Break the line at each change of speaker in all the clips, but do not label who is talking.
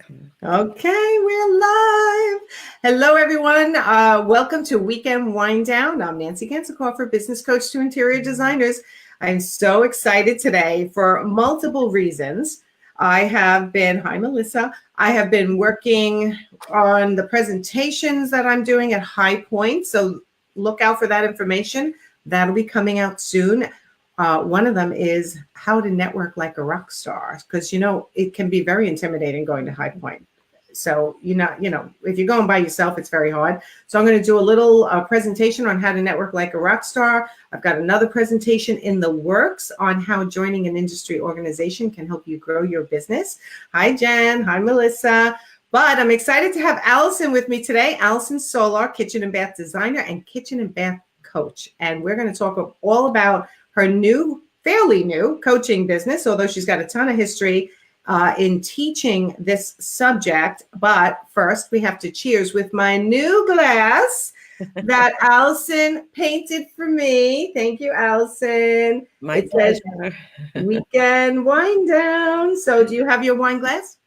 Okay, we're live. Hello, everyone. Welcome to Weekend Wind Down. I'm Nancy Gansekofer, business coach to interior designers. I'm so excited today for multiple reasons. Hi, Melissa. I have been working on the presentations that I'm doing at High Point. So look out for that information. That'll be coming out soon. One of them is how to network like a rock star, because it can be very intimidating going to High Point. So if you're going by yourself, it's very hard. So I'm going to do a little presentation on how to network like a rock star. I've got another presentation in the works on how joining an industry organization can help you grow your business. Hi, Jen. Hi, Melissa. But I'm excited to have Alison with me today. Alison Solara, kitchen and bath designer and kitchen and bath coach. And we're going to talk all about her fairly new coaching business, although she's got a ton of history in teaching this subject. But first, we have to cheers with my new glass that Alison painted for me. Thank you, Alison.
My pleasure.
Weekend Wind Down. So do you have your wine glass?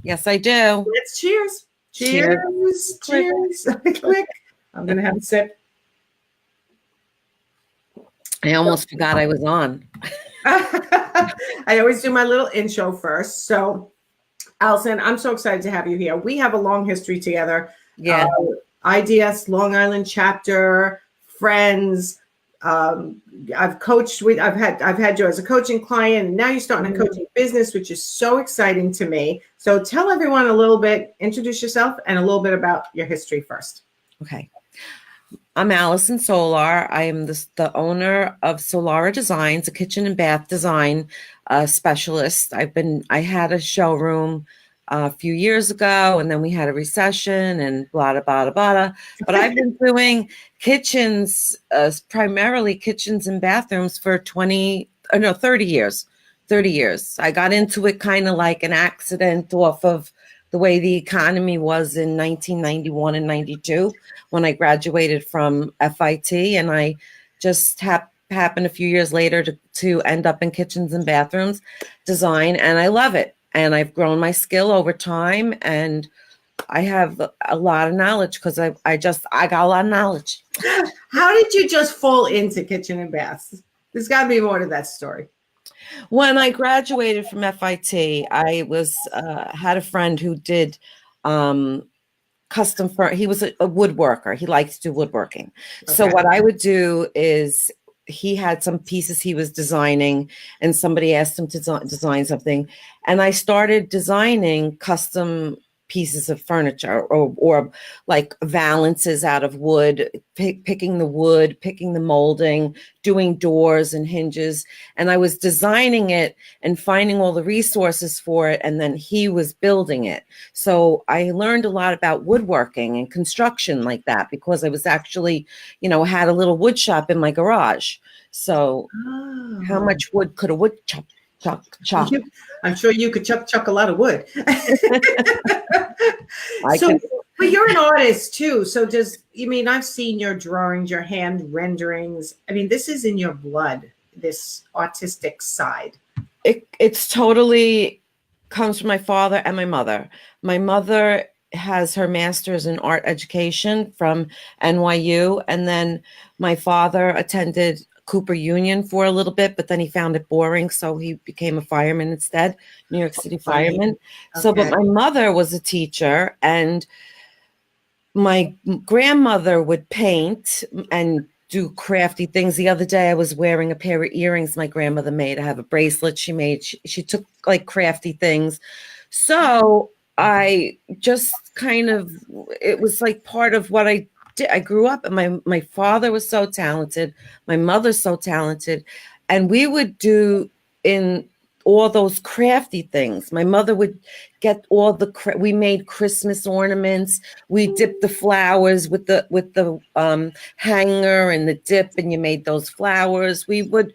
Yes, I do.
Let's cheers. Cheers. Cheers. Click. I'm going to have a sip.
I almost forgot I was on.
I always do my little intro first. So, Alison, I'm so excited to have you here. We have a long history together.
Yeah.
IDS Long Island chapter, friends. I've coached with. I've had you as a coaching client, and now you're starting a coaching business, which is so exciting to me. So, tell everyone a little bit. Introduce yourself and a little bit about your history first.
Okay. I'm Alison Solara. I am the owner of Solara Designs, a kitchen and bath design specialist. I had a showroom a few years ago, and then we had a recession and blah, blah, blah, blah. But I've been doing kitchens, primarily kitchens and bathrooms for 30 years. 30 years. I got into it kind of like an accident off of the way the economy was in 1991 and 92 when I graduated from FIT, and I just happened a few years later to end up in kitchens and bathrooms design, and I love it. And I've grown my skill over time, and I have a lot of knowledge because I got a lot of knowledge.
How did you just fall into kitchen and baths? There's got to be more to that story.
When I graduated from FIT, I had a friend who did custom furniture. He was a woodworker. He liked to do woodworking. Okay. So what I would do is he had some pieces he was designing, and somebody asked him to design something, and I started designing custom pieces of furniture or like valances out of wood, picking the wood, picking the molding, doing doors and hinges. And I was designing it and finding all the resources for it. And then he was building it. So I learned a lot about woodworking and construction like that, because I was actually, had a little wood shop in my garage. So how much wood could a wood chop?
I'm sure you could chuck a lot of wood. But you're an artist too. So I've seen your drawings, your hand renderings. I mean, this is in your blood, this artistic side.
It's totally comes from my father and my mother. My mother has her master's in art education from NYU. And then my father attended Cooper Union for a little bit, but then he found it boring, so he became a fireman instead, New York City fireman. Okay. So, but my mother was a teacher, and my grandmother would paint and do crafty things. The other day I was wearing a pair of earrings my grandmother made. I have a bracelet she made. She took like crafty things. So I just it was like part of what I grew up, and my father was so talented, my mother's so talented, and we would do in all those crafty things. My mother would get all we made Christmas ornaments. We dipped the flowers with the hanger and the dip, and you made those flowers. We would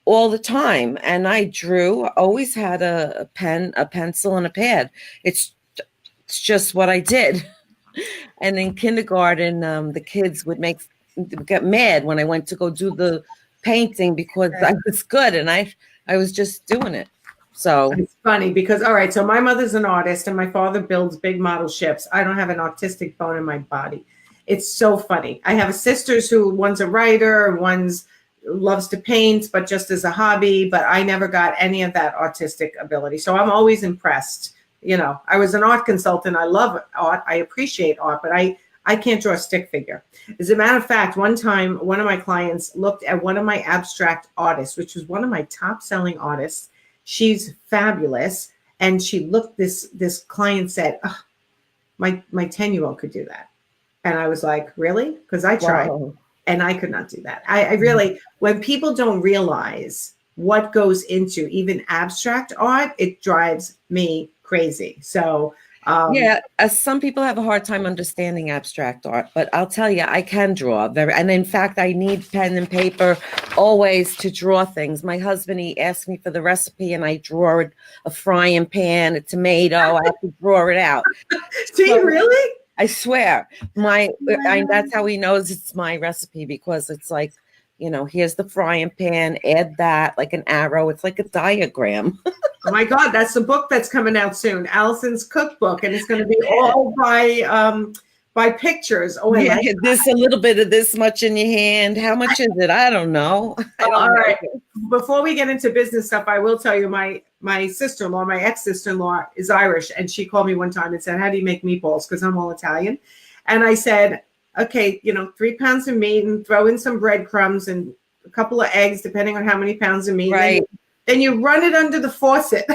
all the time, and I drew. Always had a pen, a pencil, and a pad. It's just what I did. And in kindergarten, the kids would get mad when I went to go do the painting because I was good, and I was just doing it. So
it's funny because, all right, so my mother's an artist and my father builds big model ships. I don't have an artistic bone in my body. It's so funny. I have sisters who one's a writer, one's loves to paint, but just as a hobby. But I never got any of that artistic ability. So I'm always impressed. You know, I was an art consultant. I love art. I appreciate art, but I can't draw a stick figure. As a matter of fact, one time, one of my clients looked at one of my abstract artists, which was one of my top selling artists. She's fabulous. And she looked, this client said, oh, my 10-year-old could do that. And I was like, really? Because I tried.
wow.
And I could not do that. I really, when people don't realize what goes into even abstract art, it drives me crazy. So,
Yeah, some people have a hard time understanding abstract art, but I'll tell you, I can draw and in fact, I need pen and paper always to draw things. My husband, he asked me for the recipe and I draw a frying pan, a tomato, I have to draw it out.
do you really?
I swear, that's how he knows it's my recipe, because it's like, you know, here's the frying pan, add that, like an arrow. It's like a diagram.
Oh my God, that's the book that's coming out soon, Alison's cookbook, and it's going to be all by pictures. Oh,
yeah, this a little bit of this much in your hand. How much is it? I don't know.
All right. Before we get into business stuff, I will tell you my sister-in-law, my ex-sister-in-law is Irish, and she called me one time and said, "How do you make meatballs?" Because I'm all Italian, and I said, "Okay, 3 pounds of meat and throw in some breadcrumbs and a couple of eggs, depending on how many pounds of meat."
Right.
Then you run it under the faucet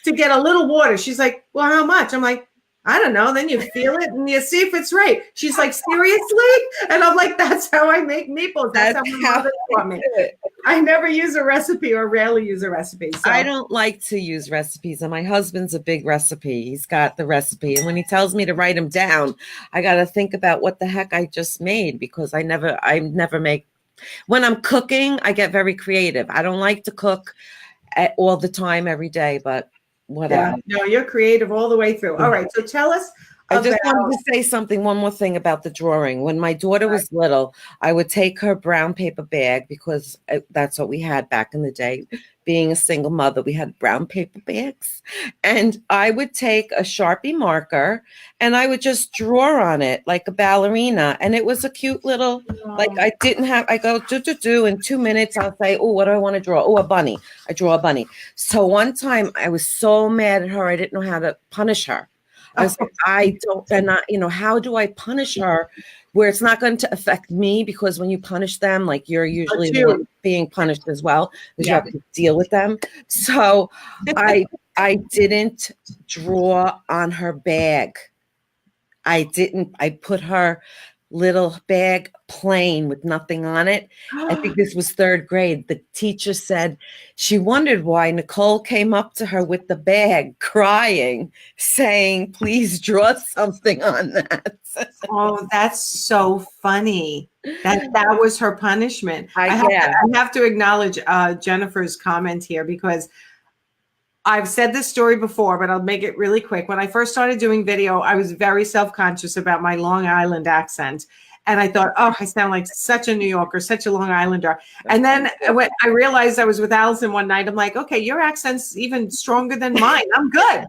to get a little water. She's like, "Well, how much?" I'm like, "I don't know." Then you feel it and you see if it's right. She's like, "Seriously?" And I'm like, "That's how I make meatballs. That's how my mother taught me." I never use a recipe or rarely use a recipe. So.
I don't like to use recipes, and my husband's a big recipe. He's got the recipe, and when he tells me to write them down, I got to think about what the heck I just made, because I never make. When I'm cooking, I get very creative. I don't like to cook all the time, every day, but whatever.
Yeah, no, you're creative all the way through. All right, so tell us.
I just wanted to say something, one more thing about the drawing. When my daughter was little, I would take her brown paper bag, because that's what we had back in the day. Being a single mother, we had brown paper bags. And I would take a Sharpie marker and I would just draw on it like a ballerina. And it was a cute little, like I go do. In 2 minutes, I'll say, oh, what do I want to draw? Oh, a bunny. I draw a bunny. So one time I was so mad at her, I didn't know how to punish her. I was like, how do I punish her where it's not going to affect me? Because when you punish them, like, you're usually being punished as well, because you have to deal with them. So I didn't draw on her bag. I put her little bag plain with nothing on it. I think this was 3rd grade. The teacher said she wondered why Nicole came up to her with the bag crying, saying, "Please draw something on that."
Oh, that's so funny. That was her punishment. I have to acknowledge Jennifer's comment here, because I've said this story before, but I'll make it really quick. When I first started doing video, I was very self-conscious about my Long Island accent. And I thought, oh, I sound like such a New Yorker, such a Long Islander. And then when I realized I was with Alison one night, I'm like, okay, your accent's even stronger than mine. I'm good.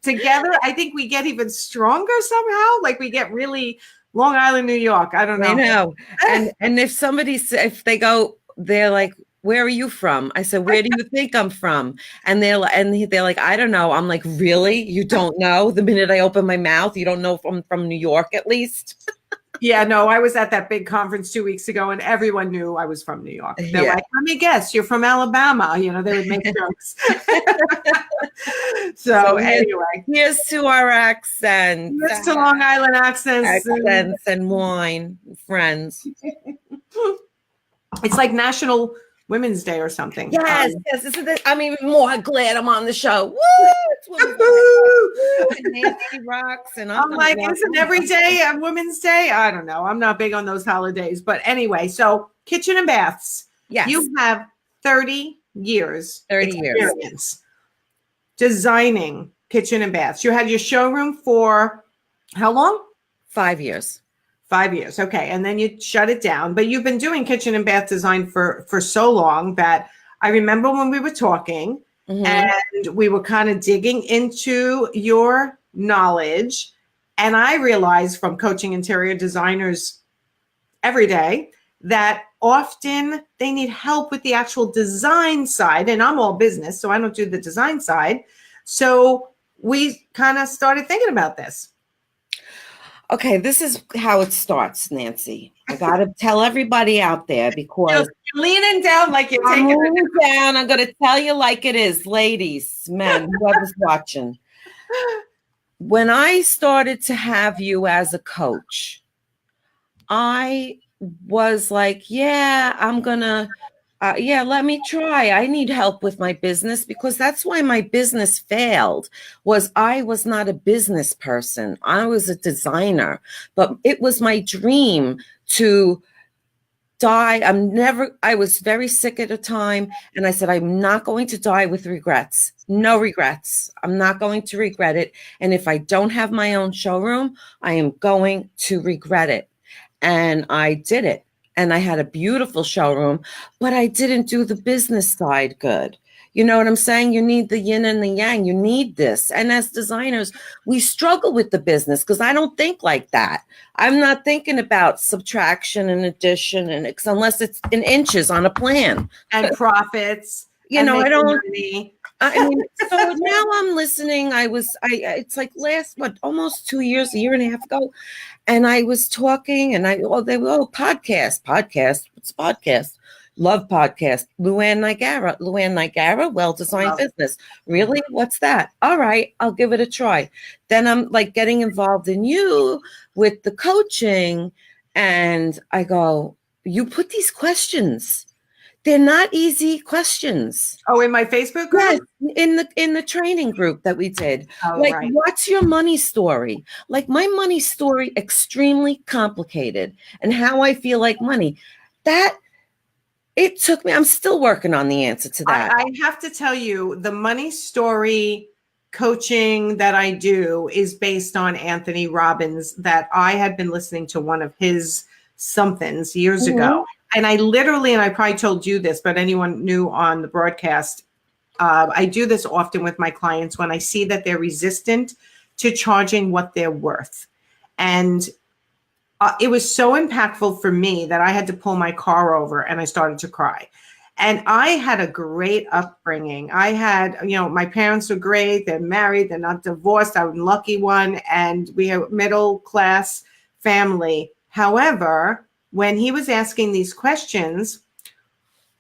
Together, I think we get even stronger somehow. Like, we get really Long Island, New York. I don't know.
I know. And if they go, they're like, "Where are you from?" I said, "Where do you think I'm from?" And they're like, "I don't know." I'm like, "Really? You don't know?" The minute I open my mouth, you don't know if I'm from New York, at least.
Yeah, no, I was at that big conference 2 weeks ago, and everyone knew I was from New York. They're like, "Let me guess, you're from Alabama." They would make jokes. So anyway,
here's to our accents.
Here's to Long Island accents
and wine, friends.
It's like National Women's Day or something.
Yes. I'm even more glad I'm on the show. Woo! Nancy rocks, and
I'm like, isn't every day a Women's Day? I don't know. I'm not big on those holidays, but anyway. So, kitchen and baths.
Yes,
you have 30 years.
30
years designing kitchen and baths. You had your showroom for how long?
5 years.
5 years. Okay. And then you shut it down, but you've been doing kitchen and bath design for so long that I remember when we were talking
Mhm.
and we were kind of digging into your knowledge. And I realized from coaching interior designers every day that often they need help with the actual design side. And I'm all business, so I don't do the design side. So we kind of started thinking about this.
Okay, this is how it starts, Nancy. I got to tell everybody out there because
You're leaning down like you're
I'm
taking
laying down. I'm going to tell you like it is, ladies, men, whoever's watching. When I started to have you as a coach, I was like, yeah, I'm going to, yeah, let me try. I need help with my business because that's why my business failed was I was not a business person. I was a designer, but it was my dream to die. I was very sick at a time. And I said, I'm not going to die with regrets. No regrets. I'm not going to regret it. And if I don't have my own showroom, I am going to regret it. And I did it. And I had a beautiful showroom, but I didn't do the business side good. You know what I'm saying? You need the yin and the yang. You need this. And as designers, we struggle with the business because I don't think like that. I'm not thinking about subtraction and addition and unless it's in inches on a plan.
and profits
You
and
know, I
making
don't.
money.
I mean, so now I'm listening. It's like almost 2 years, a year and a half ago. And I was talking they were, podcast. What's a podcast? Love podcast. Luann Nigara, well-designed business. Really? What's that? All right, I'll give it a try. Then I'm like getting involved in you with the coaching. And I go, you put these questions. They're not easy questions.
Oh, in my Facebook group?
Yes, in the training group that we did.
Oh,
Like,
right.
what's your money story? Like my money story, extremely complicated, and how I feel like money. That it took me. I'm still working on the answer to that.
I have to tell you, the money story coaching that I do is based on Anthony Robbins, that I had been listening to one of his somethings years ago. And I literally, and I probably told you this, but anyone new on the broadcast, I do this often with my clients when I see that they're resistant to charging what they're worth. And it was so impactful for me that I had to pull my car over and I started to cry. And I had a great upbringing. I had, my parents were great. They're married. They're not divorced. I was a lucky one. And we have a middle class family. However, when he was asking these questions,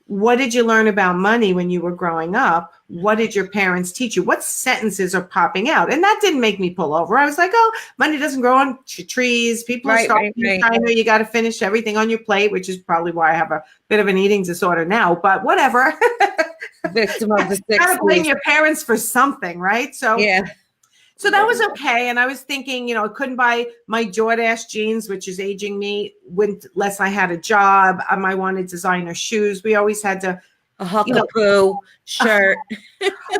what did you learn about money when you were growing up? What did your parents teach you? What sentences are popping out? And that didn't make me pull over. I was like, oh, money doesn't grow on trees. People are starving in China. You got to finish everything on your plate, which is probably why I have a bit of an eating disorder now, but whatever.
Victim of the 60s.
Got to blame your parents for something, right? So
yeah.
So that was okay. And I was thinking, I couldn't buy my Jordache jeans, which is aging me, unless I had a job. I wanted designer shoes. We always had to.
A huckapoo shirt.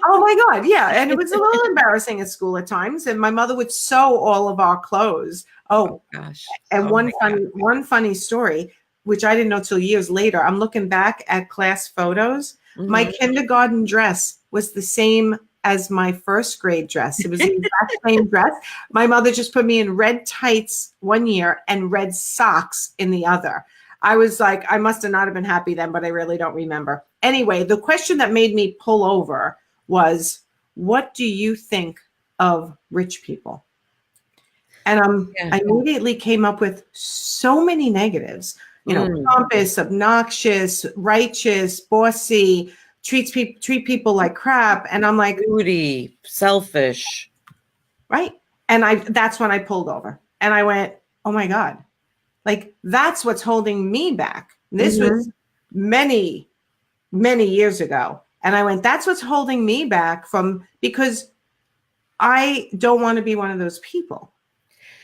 Oh my God. Yeah. And it was a little embarrassing at school at times. And my mother would sew all of our clothes. Oh
gosh.
And one funny story, which I didn't know till years later. I'm looking back at class photos. Mm-hmm. My kindergarten dress was the same as my first grade dress. It was the exact same dress. My mother just put me in red tights one year and red socks in the other. I was like, I must have not have been happy then, but I really don't remember. Anyway, the question that made me pull over was, what do you think of rich people? And I immediately came up with so many negatives, pompous, obnoxious, righteous, bossy, treat people like crap. And I'm like,
moody, selfish.
Right. And that's when I pulled over and I went, oh my God, like that's what's holding me back. This was many, many years ago. And I went, that's what's holding me back because I don't want to be one of those people.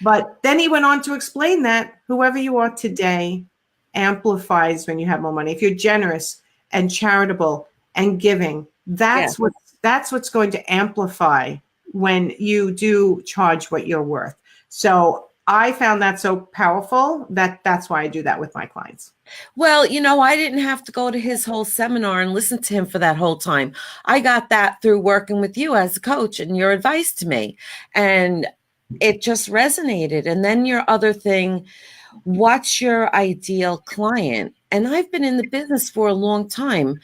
But then he went on to explain that whoever you are today amplifies when you have more money. If you're generous and charitable and giving, that's what's going to amplify when you do charge what you're worth. So I found that so powerful that's why I do that with my clients.
Well, I didn't have to go to his whole seminar and listen to him for that whole time. I got that through working with you as a coach and your advice to me. And it just resonated. And then your other thing, what's your ideal client? And I've been in the business for a long time.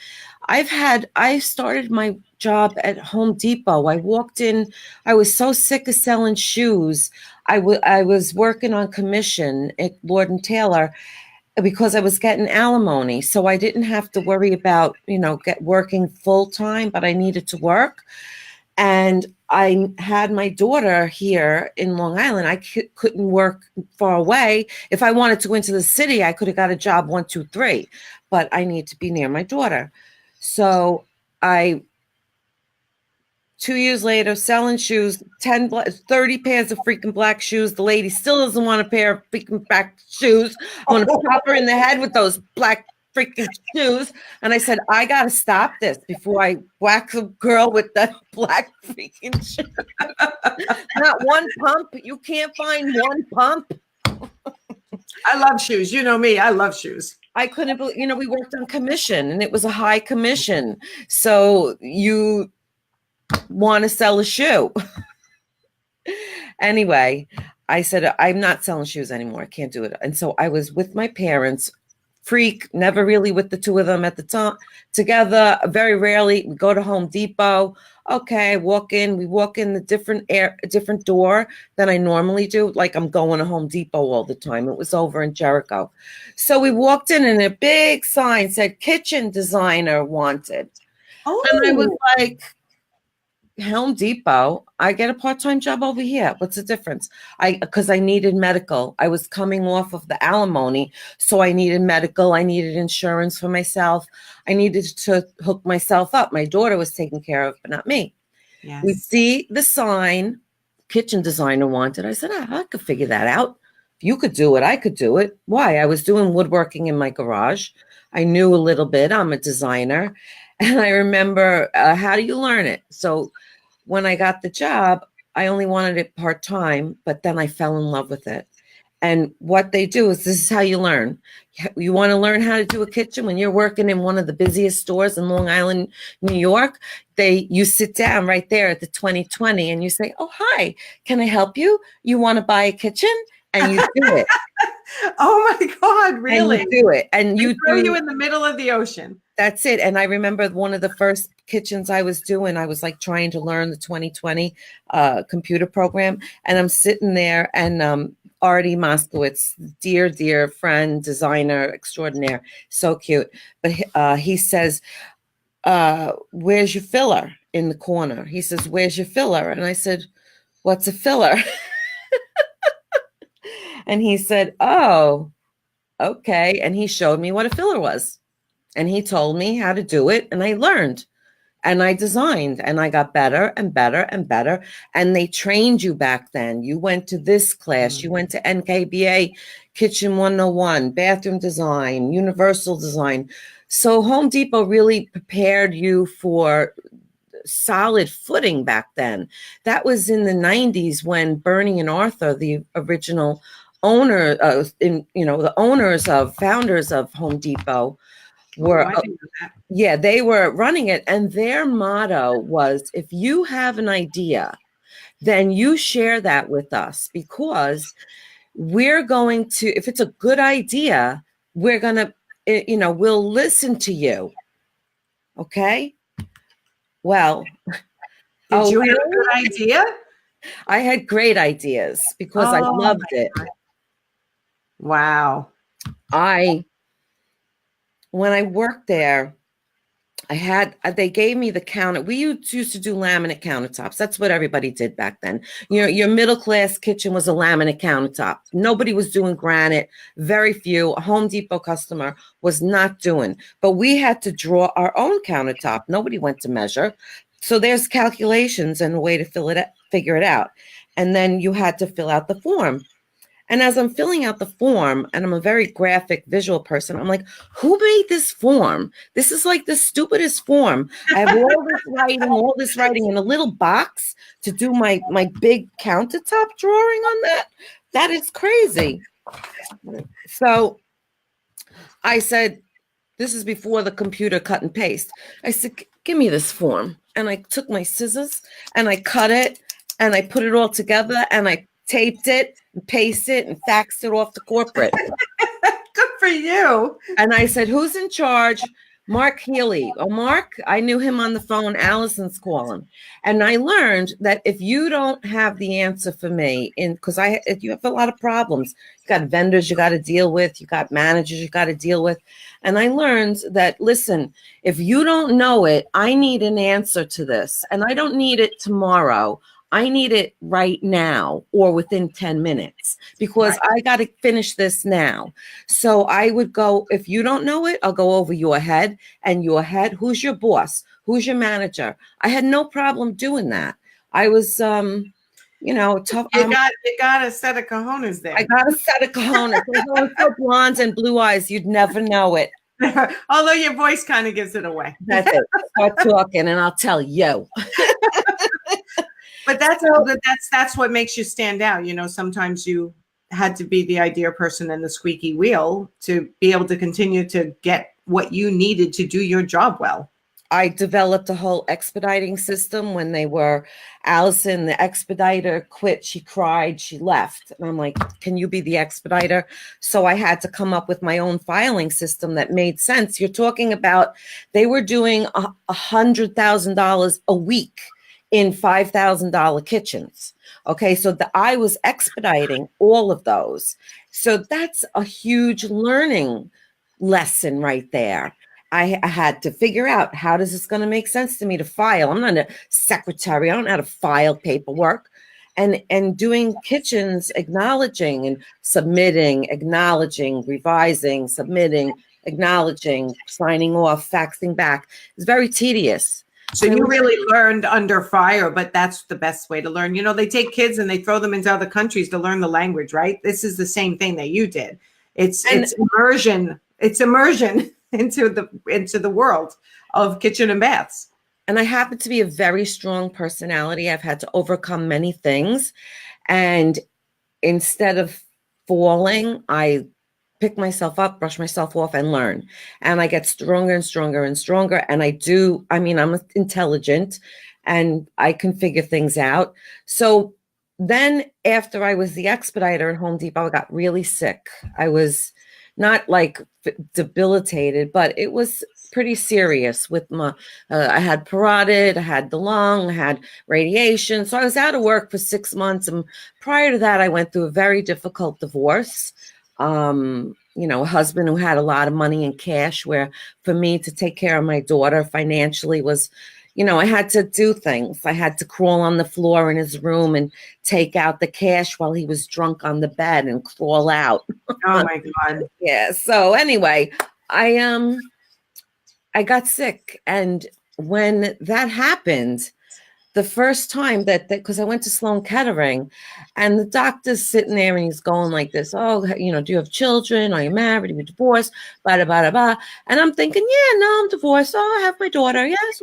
I started my job at Home Depot. I walked in, I was so sick of selling shoes. I was working on commission at Lord and Taylor because I was getting alimony. So I didn't have to worry about, working full time, but I needed to work. And I had my daughter here in Long Island. I couldn't work far away. If I wanted to go into the city, I could have got a job 1, 2, 3, but I need to be near my daughter. So 2 years later, selling shoes, 30 pairs of freaking black shoes. The lady still doesn't want a pair of freaking black shoes. I want to pop her in the head with those black freaking shoes. And I said, I got to stop this before I whack a girl with the black freaking shoes. Not one pump. You can't find one pump.
I love shoes. You know me. I love shoes.
I couldn't believe, we worked on commission and it was a high commission. So you want to sell a shoe. Anyway, I said, I'm not selling shoes anymore. I can't do it. And so I was with my parents, never really with the two of them at the time together. Very rarely we go to Home Depot. Okay, we walk in the different door than I normally do. Like I'm going to Home Depot all the time. It was over in Jericho. So we walked in and a big sign said kitchen designer wanted.
Oh.
And I was like, Home Depot, I get a part-time job over here. What's the difference? Because I needed medical. I was coming off of the alimony, so I needed medical. I needed insurance for myself. I needed to hook myself up. My daughter was taken care of, but not me.
Yes.
We see the sign, kitchen designer wanted. I said, I could figure that out. If you could do it, I could do it. Why? I was doing woodworking in my garage. I knew a little bit. I'm a designer. And I remember, how do you learn it? So when I got the job, I only wanted it part-time, but then I fell in love with it. And what they do is, this is how you learn. You want to learn how to do a kitchen when you're working in one of the busiest stores in Long Island, New York. You sit down right there at the 2020 and you say, oh, hi, can I help you? You want to buy a kitchen? And you do it.
Oh my God, really?
And you do it. And
you throw you in the middle of the ocean.
That's it. And I remember one of the first kitchens I was doing, I was like trying to learn the 2020 computer program. And I'm sitting there and Artie Moskowitz, dear friend, designer extraordinaire, so cute. But he says, where's your filler in the corner? He says, where's your filler? And I said, what's a filler? And he said, oh, okay. And he showed me what a filler was. And he told me how to do it. And I learned and I designed and I got better and better and better. And they trained you back then. You went to this class. You went to NKBA Kitchen 101, bathroom design, universal design. So Home Depot really prepared you for solid footing back then. That was in the 90s when Bernie and Arthur, the original owner, founders of Home Depot, were they were running it. And their motto was, if you have an idea, then you share that with us, because we're going to, if it's a good idea, we're going to, we'll listen to you. Okay. Well,
did you have a good idea?
I had great ideas because I loved it.
Wow.
When I worked there, they gave me the counter. We used to do laminate countertops. That's what everybody did back then. Your middle class kitchen was a laminate countertop. Nobody was doing granite. Very few. A Home Depot customer was not doing. But we had to draw our own countertop. Nobody went to measure. So there's calculations and a way to figure it out. And then you had to fill out the form. And as I'm filling out the form, and I'm a very graphic visual person, I'm like, who made this form? This is like the stupidest form. I have all this writing in a little box to do my big countertop drawing on that. That is crazy. So I said, this is before the computer cut and paste. I said, give me this form. And I took my scissors and I cut it and I put it all together and I taped it and pasted it and faxed it off to corporate.
Good for you.
And I said, who's in charge? Mark Healy. Oh, Mark, I knew him on the phone. Allison's calling. And I learned that if you don't have the answer for me, because you have a lot of problems, you got vendors you got to deal with, you got managers you got to deal with. And I learned that, listen, if you don't know it, I need an answer to this. And I don't need it tomorrow. I need it right now or within 10 minutes because I got to finish this now. So I would go, if you don't know it, I'll go over your head and your head. Who's your boss? Who's your manager? I had no problem doing that. I was, tough.
You got a set of cojones there.
I got a set of cojones. So blondes and blue eyes, you'd never know it.
Although your voice kind of gives it away.
That's it. Start talking and I'll tell you.
But that's what makes you stand out. Sometimes you had to be the idea person and the squeaky wheel to be able to continue to get what you needed to do your job well.
I developed a whole expediting system when Alison, the expediter, quit. She cried, she left. And I'm like, can you be the expediter? So I had to come up with my own filing system that made sense. You're talking about, they were doing $100,000 a week in $5,000 kitchens. Okay, so I was expediting all of those. So that's a huge learning lesson right there. I had to figure out, how does this going to make sense to me to file? I'm not a secretary. I don't know how to file paperwork. And doing kitchens, acknowledging and submitting, acknowledging, revising, submitting, acknowledging, signing off, faxing back is very tedious.
So you really learned under fire, but that's the best way to learn. They take kids and they throw them into other countries to learn the language, right? This is the same thing that you did. It's immersion. It's immersion into the world of kitchen and baths.
And I happen to be a very strong personality. I've had to overcome many things. And instead of falling, I pick myself up, brush myself off, and learn. And I get stronger and stronger and stronger. And I'm intelligent and I can figure things out. So then after I was the expediter at Home Depot, I got really sick. I was not like debilitated, but it was pretty serious with I had parotid, I had the lung, I had radiation. So I was out of work for 6 months. And prior to that, I went through a very difficult divorce. A husband who had a lot of money in cash, where for me to take care of my daughter financially was, I had to do things. I had to crawl on the floor in his room and take out the cash while he was drunk on the bed and crawl out.
Oh my God.
Yeah. So anyway, I got sick. And when that happened, the first time because I went to Sloan Kettering and the doctor's sitting there and he's going like this, oh, do you have children? Are you married? Are you divorced? Blah, blah, blah, blah. And I'm thinking, yeah, no, I'm divorced. Oh, I have my daughter. Yes.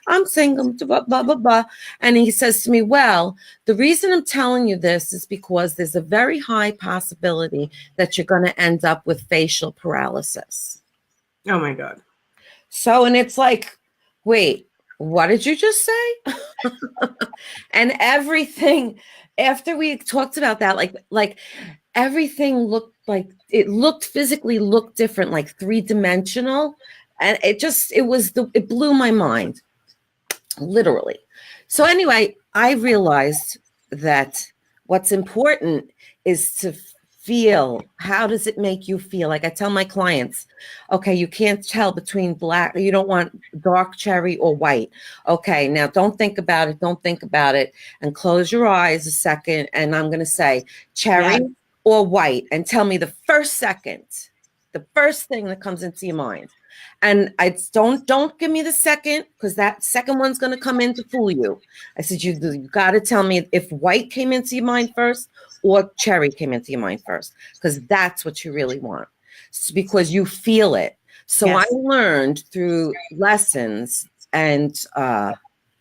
I'm single, blah, blah, blah, blah. And he says to me, well, the reason I'm telling you this is because there's a very high possibility that you're going to end up with facial paralysis.
Oh my God.
So, and it's like, wait, what did you just say? And everything, after we talked about that, like everything physically looked different, like 3-dimensional. And it blew my mind, literally. So anyway, I realized that what's important is to feel. How does it make you feel? Like I tell my clients, okay, you can't tell between black, you don't want dark cherry or white. Okay, now don't think about it and close your eyes a second. And I'm going to say cherry or white and tell me the first thing that comes into your mind. And I don't give me the second, because that second one's going to come in to fool you. I said, you got to tell me if white came into your mind first or cherry came into your mind first, because that's what you really want. Because you feel it. So
Yes.
I learned through lessons and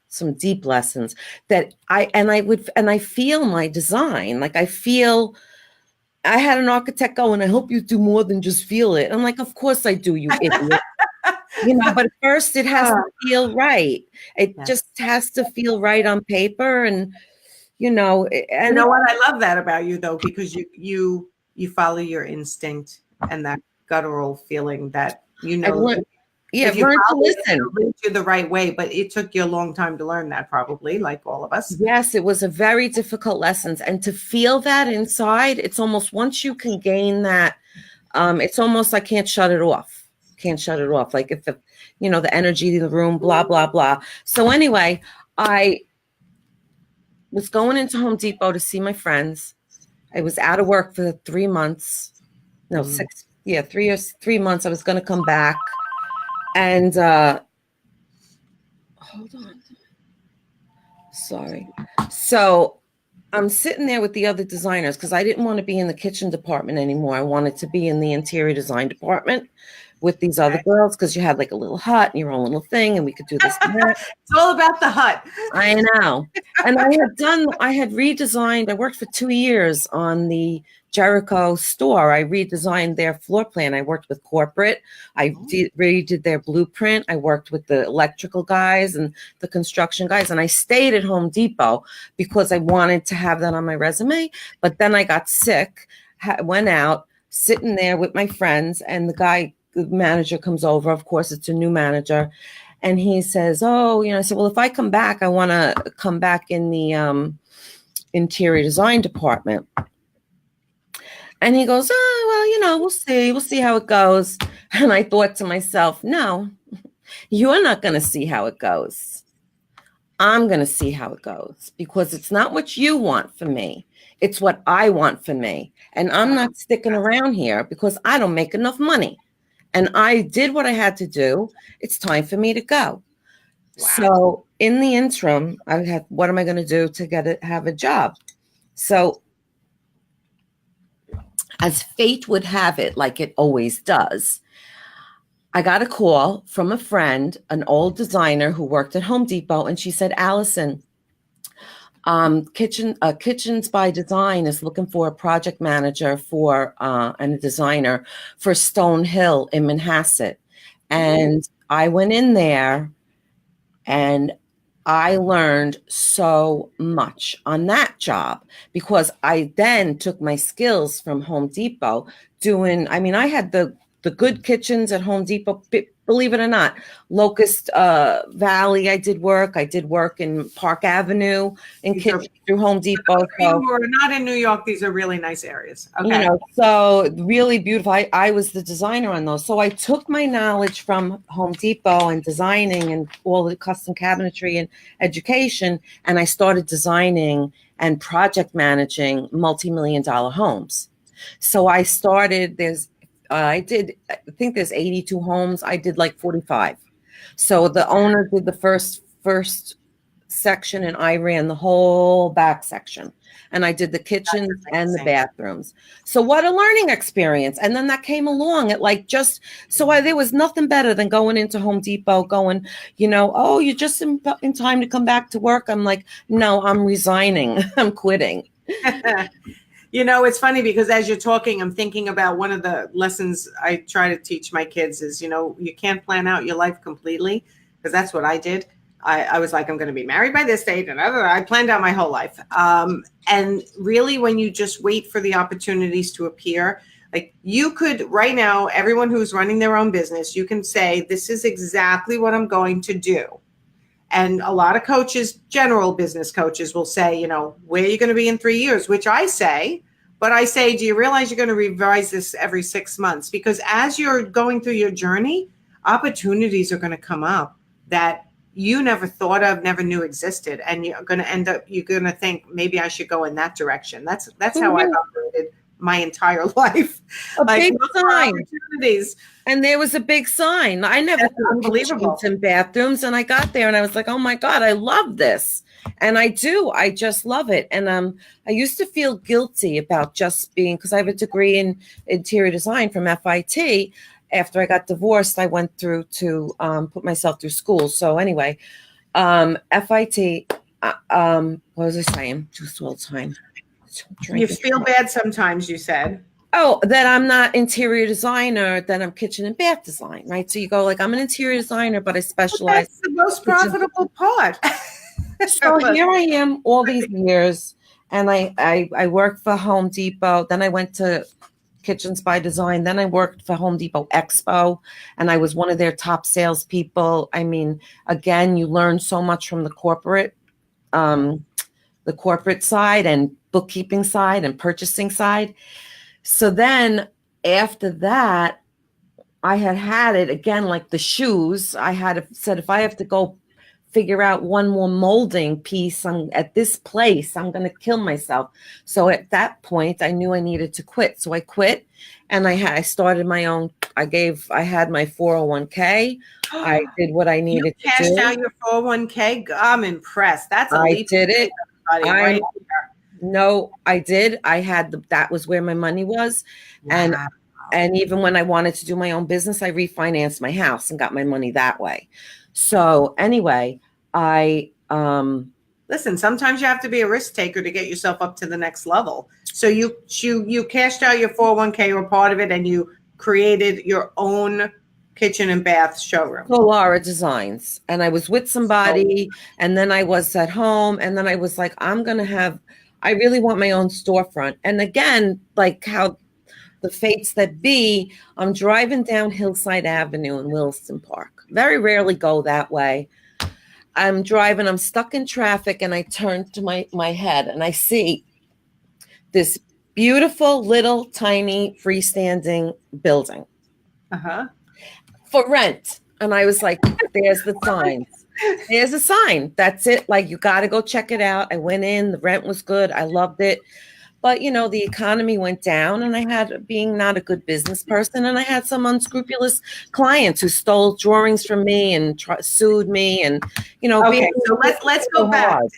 some deep lessons that I feel my design. Like I had an architect go, and I hope you do more than just feel it. I'm like, of course I do, you idiot. But first it has to feel right. It just has to feel right on paper. And,
you know what? I love that about you, though, because you follow your instinct and that guttural feeling that,
I've learned to listen.
It'll lead you the right way, but it took you a long time to learn that, probably, like all of us.
Yes, it was a very difficult lesson. And to feel that inside, it's almost, once you can gain that, it's almost, I can't shut it off. Like if the energy in the room, blah, blah, blah. So anyway, I was going into Home Depot to see my friends. I was out of work for 3 months. No, 3 months. I was going to come back. And hold on. Sorry. So I'm sitting there with the other designers because I didn't want to be in the kitchen department anymore. I wanted to be in the interior design department with these other girls, because you had like a little hut and your own little thing, and we could do this and that.
It's all about the hut.
I know. And I had redesigned, I worked for 2 years on the Jericho store. I redesigned their floor plan. I worked with corporate. I redid their blueprint. I worked with the electrical guys and the construction guys. And I stayed at Home Depot because I wanted to have that on my resume. But then I got sick, went out, sitting there with my friends, and the manager comes over. Of course, it's a new manager. And he says, I said, well, if I come back, I want to come back in the interior design department. And he goes, we'll see. We'll see how it goes. And I thought to myself, no, you're not going to see how it goes. I'm going to see how it goes, because it's not what you want for me. It's what I want for me. And I'm not sticking around here because I don't make enough money. And I did what I had to do. It's time for me to go. Wow. So in the interim, I had, what am I going to do to have a job? So as fate would have it, like it always does, I got a call from a friend, an old designer who worked at Home Depot. And she said, Alison, Kitchens by Design is looking for a project manager and a designer for Stonehill in Manhasset. And I went in there and I learned so much on that job, because I then took my skills from Home Depot I had the good kitchens at Home Depot, believe it or not. Locust Valley, I did work in Park Avenue in kitchen through Home Depot.
So, we're not in New York. These are really nice areas. Okay.
So really beautiful. I was the designer on those. So I took my knowledge from Home Depot and designing and all the custom cabinetry and education, and I started designing and project managing multi-million-dollar homes. So I started, I think there's 82 homes. I did like 45. So the owner did the first section, and I ran the whole back section. And I did the kitchens and the bathrooms. So what a learning experience. And then that came along at there was nothing better than going into Home Depot going, you're just in time to come back to work. I'm like, no, I'm resigning. I'm quitting.
It's funny because as you're talking, I'm thinking about one of the lessons I try to teach my kids is, you can't plan out your life completely, because that's what I did. I was like, I'm going to be married by this date, and I planned out my whole life. And really, when you just wait for the opportunities to appear, like you could right now, everyone who's running their own business, you can say, this is exactly what I'm going to do. And a lot of coaches, general business coaches, will say, where are you going to be in 3 years? Which I say, do you realize you're going to revise this every 6 months? Because as you're going through your journey, opportunities are going to come up that you never thought of, never knew existed. And you're going to think, maybe I should go in that direction. That's how I've operated my entire life.
A
Like,
big
look for
sign.
opportunities.
And there was a big sign. I never
That's
did
unbelievable.
kitchens and bathrooms, and I got there and I was like, oh my God, I love this. And I do. I just love it. And I used to feel guilty about just being, because I have a degree in interior design from FIT. After I got divorced, I went through to put myself through school. So anyway, FIT, what was I saying? Just all the time.
You feel bad sometimes, you said.
Oh, that I'm not interior designer, that I'm kitchen and bath design, right? So you go like, I'm an interior designer, but I
But
specialize.
that's the most profitable part.
So here I am all these years, and I worked for Home Depot. Then I went to Kitchens by Design. Then I worked for Home Depot Expo, and I was one of their top salespeople. I mean, again, you learn so much from the corporate side and bookkeeping side and purchasing side. So then after that, I had it again, like the shoes. I had said, if I have to go figure out one more molding piece at this place, I'm going to kill myself. So at that point, I knew I needed to quit. So I quit, and I started my own. I had my 401k. I did what I needed
You
to
cashed
do.
out your 401k. I'm impressed. That's a
I
leap.
did it.
Right?
No, I did. That was where my money was.
Wow.
And even when I wanted to do my own business, I refinanced my house and got my money that way. So anyway,
Listen, sometimes you have to be a risk taker to get yourself up to the next level. So you cashed out your 401k or part of it, and you created your own kitchen and bath showroom.
Solara Designs. And I was with somebody, and then I was at home, and then I was like, I really want my own storefront. And again, like how the fates that be, I'm driving down Hillside Avenue in Williston Park. Very rarely go that way. I'm driving, I'm stuck in traffic, and I turn to my head and I see this beautiful little tiny freestanding building for rent. And I was like, there's the sign. There's a sign. That's it. Like, you got to go check it out. I went in, the rent was good. I loved it. But, the economy went down, and I had, being not a good business person, and I had some unscrupulous clients who stole drawings from me and sued me. And,
okay, so let's go back.
Hard.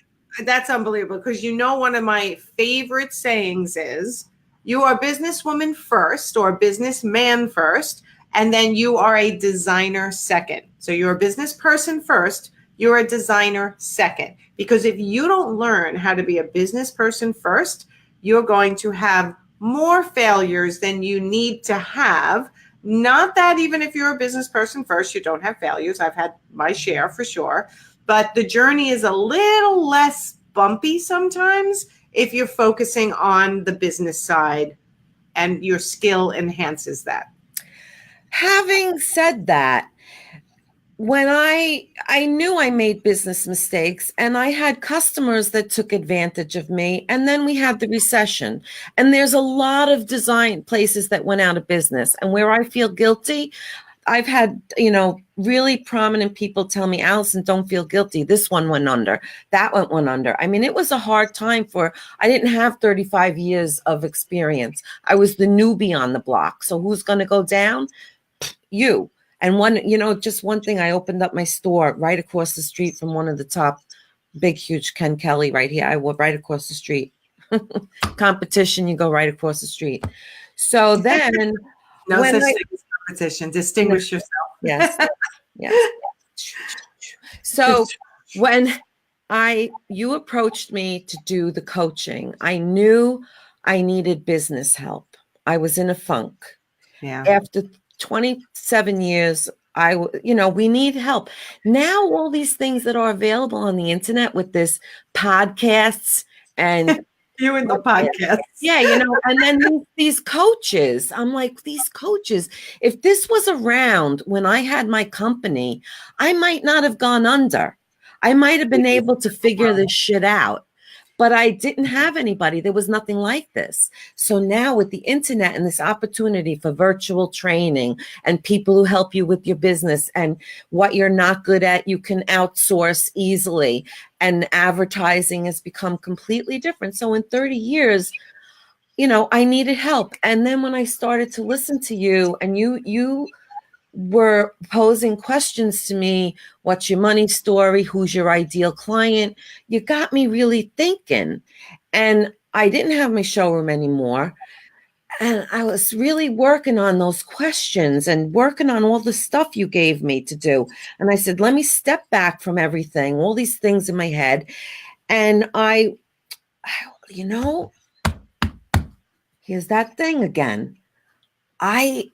That's unbelievable, because one of my favorite sayings is, you are a businesswoman first or a businessman first, and then you are a designer second. So you're a business person first, you're a designer second. Because if you don't learn how to be a business person first, you're going to have more failures than you need to have. Not that even if you're a business person first, you don't have failures. I've had my share for sure. But the journey is a little less bumpy sometimes if you're focusing on the business side, and your skill enhances that.
Having said that, when I knew I made business mistakes, and I had customers that took advantage of me, and then we had the recession, and there's a lot of design places that went out of business, and where I feel guilty, I've had, really prominent people tell me, Alison, don't feel guilty. This one went under. That one went under. I mean, it was a hard time I didn't have 35 years of experience. I was the newbie on the block. So who's going to go down? You. And just one thing, I opened up my store right across the street from one of the top big, huge Ken Kelly right here. I walk right across the street. Competition, you go right across the street. So then
no such thing as competition. Distinguish yourself.
Yes. Yes. So when you approached me to do the coaching, I knew I needed business help. I was in a funk.
Yeah.
After 27 years, we need help. Now, all these things that are available on the internet with this podcasts and
you in the podcast.
Yeah, and then these coaches, I'm like, these coaches, if this was around when I had my company, I might not have gone under. I might have been able to figure this shit out. But I didn't have anybody. There was nothing like this. So now with the internet and this opportunity for virtual training and people who help you with your business, and what you're not good at, you can outsource easily. And advertising has become completely different. So in 30 years, I needed help. And then when I started to listen to you, and you were posing questions to me, what's your money story? Who's your ideal client? You got me really thinking. And I didn't have my showroom anymore. And I was really working on those questions and working on all the stuff you gave me to do. And I said, let me step back from everything, all these things in my head. And you know, here's that thing again. I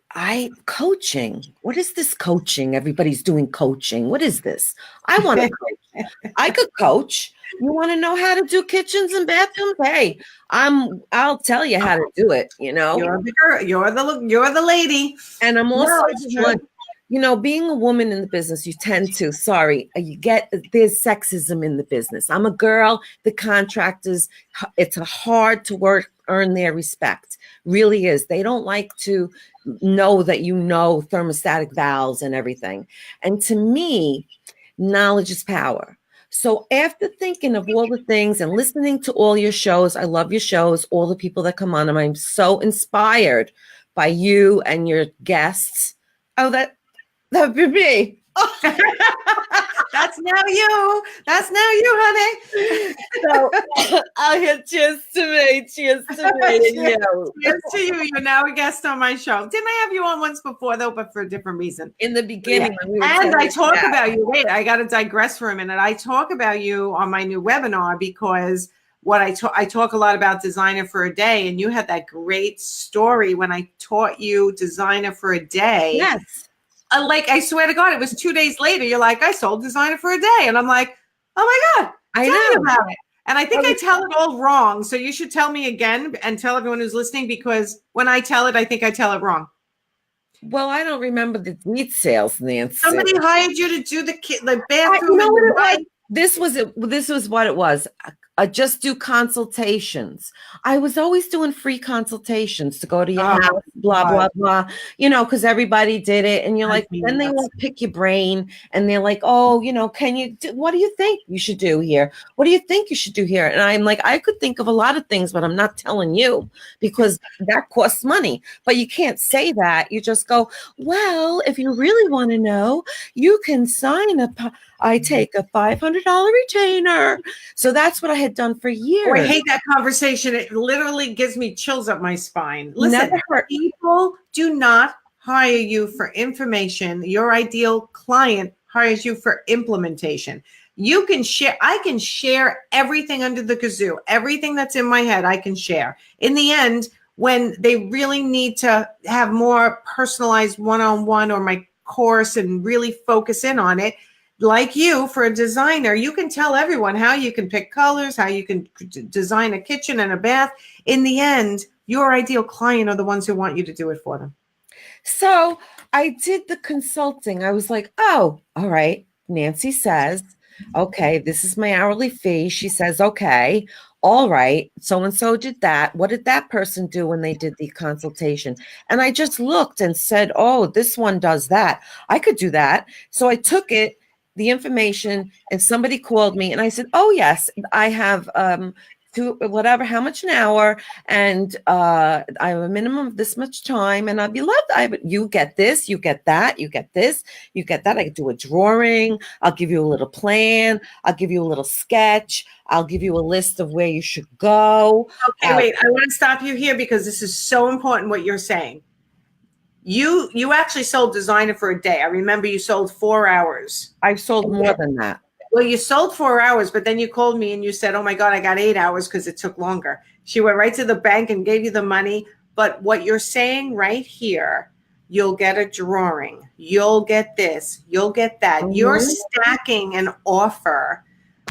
coaching. What is this coaching? Everybody's doing coaching. What is this? I want to coach. I could coach. You want to know how to do kitchens and bathrooms? Hey, I'll tell you how to do it,
You're the girl, you're the lady.
And I'm also
No,
being a woman in the business, you tend to, there's sexism in the business. I'm a girl, the contractors, it's hard to earn their respect. Really is. They don't like to know that thermostatic valves and everything. And to me, knowledge is power. So after thinking of all the things and listening to all your shows, I love your shows, all the people that come on them. I'm so inspired by you and your guests. Oh, that would be me.
That's now you. That's now you, honey.
So I'll hit cheers to me. Cheers to me.
Cheers to you. You're now a guest on my show. Didn't I have you on once before, though, but for a different reason?
In the beginning.
Yeah. And I talk about you. Wait, I got to digress for a minute. I talk about you on my new webinar because I talk a lot about Designer for a Day, and you had that great story when I taught you Designer for a Day.
Yes.
Like, I swear to God, it was 2 days later. You're like, I sold Designer for a Day. And I'm like, oh my God,
I
tell
know
me about it. And I think I tell it all wrong. So you should tell me again and tell everyone who's listening, because when I tell it, I think I tell it wrong.
Well, I don't remember the details, Nancy.
Somebody hired you to do the bathroom.
This was what it was. Just do consultations. I was always doing free consultations to go to your house, blah, blah, blah, because everybody did it. And you're like, then they won't pick your brain. And they're like, oh, what do you think you should do here? What do you think you should do here? And I'm like, I could think of a lot of things, but I'm not telling you because that costs money. But you can't say that. You just go, well, if you really want to know, you can sign I take a $500 retainer. So that's what I had done for years.
Oh, I hate that conversation. It literally gives me chills up my spine. Listen, people do not hire you for information. Your ideal client hires you for implementation. You can share. I can share everything under the kazoo. Everything that's in my head, I can share. In the end, when they really need to have more personalized one-on-one or my course and really focus in on it, like you, for a designer, you can tell everyone how you can pick colors, how you can design a kitchen and a bath. In the end, your ideal client are the ones who want you to do it for them.
So I did the consulting. I was like, oh, all right. Nancy says, okay, this is my hourly fee. She says, okay, all right. So-and-so did that. What did that person do when they did the consultation? And I just looked and said, oh, this one does that. I could do that. So I took it, the information, and somebody called me and I said, oh yes, I have how much an hour, and I have a minimum of this much time, and I'd be loved. You get this, you get that, you get this, you get that. I could do a drawing. I'll give you a little plan. I'll give you a little sketch. I'll give you a list of where you should go.
Okay, wait, I want to stop you here because this is so important what you're saying. You actually sold Designer for a Day. I remember you sold 4 hours.
I've sold more than that.
Well, you sold 4 hours, but then you called me and you said, oh my God, I got 8 hours because it took longer. She went right to the bank and gave you the money. But what you're saying right here, you'll get a drawing. You'll get this. You'll get that. Mm-hmm. You're stacking an offer,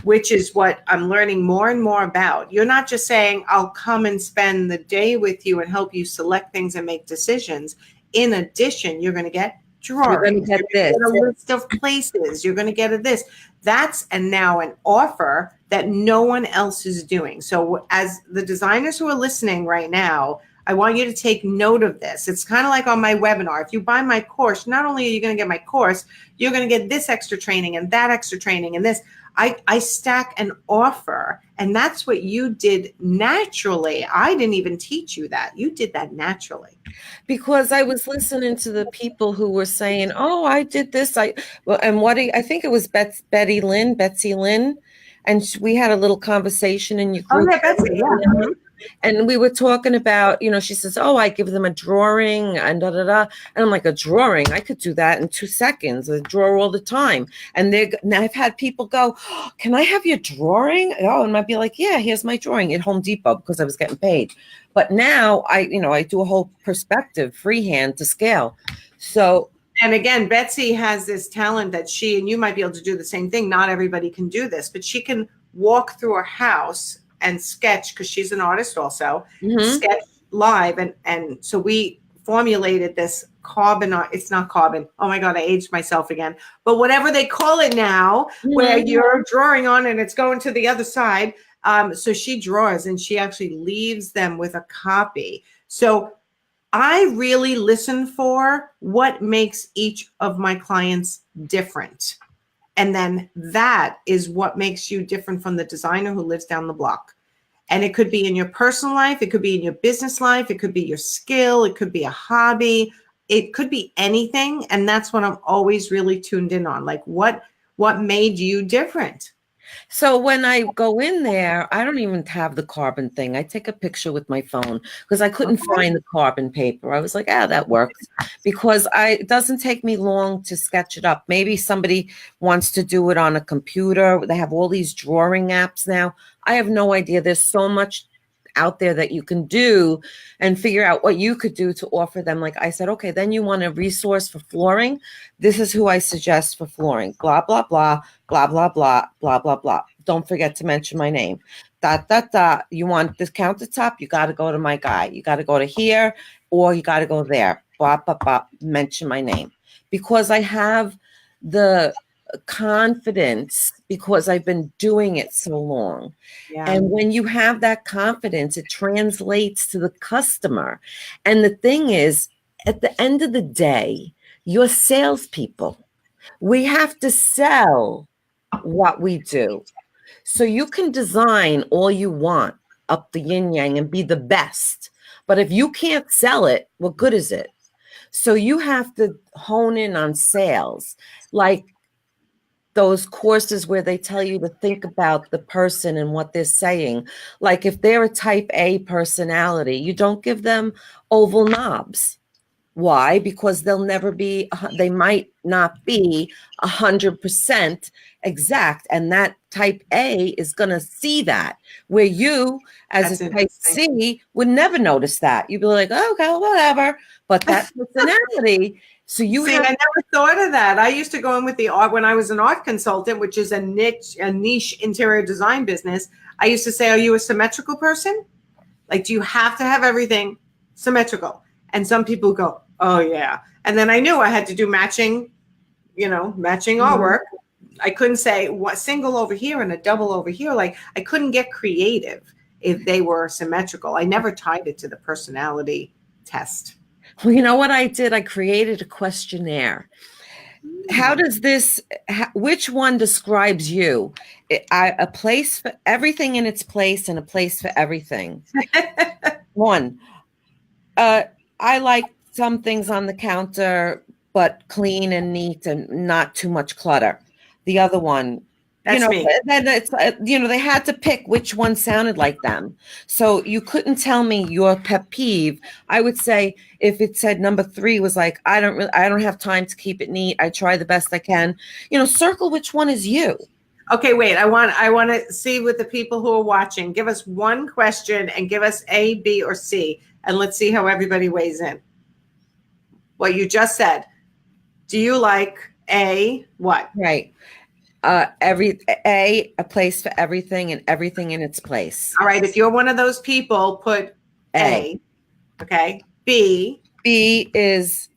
which is what I'm learning more and more about. You're not just saying, I'll come and spend the day with you and help you select things and make decisions. In addition, you're going to get drawings. You're going to get this. A list of places. You're going to get this. That's now an offer that no one else is doing. So as the designers who are listening right now, I want you to take note of this. It's kind of like on my webinar. If you buy my course, not only are you going to get my course, you're going to get this extra training and that extra training and this. I stack an offer, and that's what you did naturally. I didn't even teach you that. You did that naturally.
Because I was listening to the people who were saying, "Oh, I did this." I think it was Betsy Lynn, and we had a little conversation in your
Oh
group.
yeah, Betsy. Yeah. Mhm.
And we were talking about, she says, "Oh, I give them a drawing and da da da." And I'm like, "A drawing? I could do that in 2 seconds. I draw all the time." And now I've had people go, "Oh, can I have your drawing?" Oh, and I'd be like, "Yeah, here's my drawing at Home Depot," because I was getting paid. But now I do a whole perspective freehand to scale. So.
And again, Betsy has this talent that and you might be able to do the same thing. Not everybody can do this, but she can walk through a house and sketch, because she's an artist also, sketch live. And so we formulated this carbon art. It's not carbon. Oh my God, I aged myself again. But whatever they call it now, where you're drawing on and it's going to the other side. So she draws and she actually leaves them with a copy. So I really listen for what makes each of my clients different. And then that is what makes you different from the designer who lives down the block. And it could be in your personal life. It could be in your business life. It could be your skill. It could be a hobby. It could be anything. And that's what I'm always really tuned in on. Like what made you different?
So when I go in there, I don't even have the carbon thing. I take a picture with my phone because I couldn't find the carbon paper. I was like, that works, because it doesn't take me long to sketch it up. Maybe somebody wants to do it on a computer. They have all these drawing apps now. I have no idea. There's so much out there that you can do and figure out what you could do to offer them. Like I said, okay, then you want a resource for flooring. This is who I suggest for flooring. Blah, blah, blah, blah, blah, blah, blah, blah, blah. Don't forget to mention my name. Dot, dot, dot. You want this countertop? You got to go to my guy. You got to go to here, or you got to go there. Blah, blah, blah. Mention my name. Because I have the confidence, because I've been doing it so long. Yeah. And when you have that confidence, it translates to the customer. And the thing is, at the end of the day, you're salespeople. We have to sell what we do. So you can design all you want up the yin yang and be the best. But if you can't sell it, what good is it? So you have to hone in on sales. Like those courses where they tell you to think about the person and what they're saying. Like if they're a type A personality, you don't give them oval knobs. Why? Because they might not be 100% exact. And that type A is going to see that, where you as a type C would never notice that. You'd be like, oh, okay, whatever. But that personality. So I
never thought of that. I used to go in with the art when I was an art consultant, which is a niche interior design business. I used to say, are you a symmetrical person? Like, do you have to have everything symmetrical? And some people go, oh yeah. And then I knew I had to do matching artwork. I couldn't say what single over here and a double over here. Like I couldn't get creative if they were symmetrical. I never tied it to the personality test.
Well, you know what I did? I created a questionnaire. How does which one describes you? A place for everything in its place and a place for everything. One, I like some things on the counter, but clean and neat and not too much clutter. The other one,
that's me.
Then it's they had to pick which one sounded like them. So you couldn't tell me your pet peeve. I would say if it said number 3 was like, I don't have time to keep it neat. I try the best I can. Circle which one is you.
Okay, wait. I want to see with the people who are watching. Give us one question and give us A, B, or C, and let's see how everybody weighs in. What you just said. Do you like A? What?
Right. A place for everything and everything in its place.
All right. If you're one of those people, put A. Okay. B
is,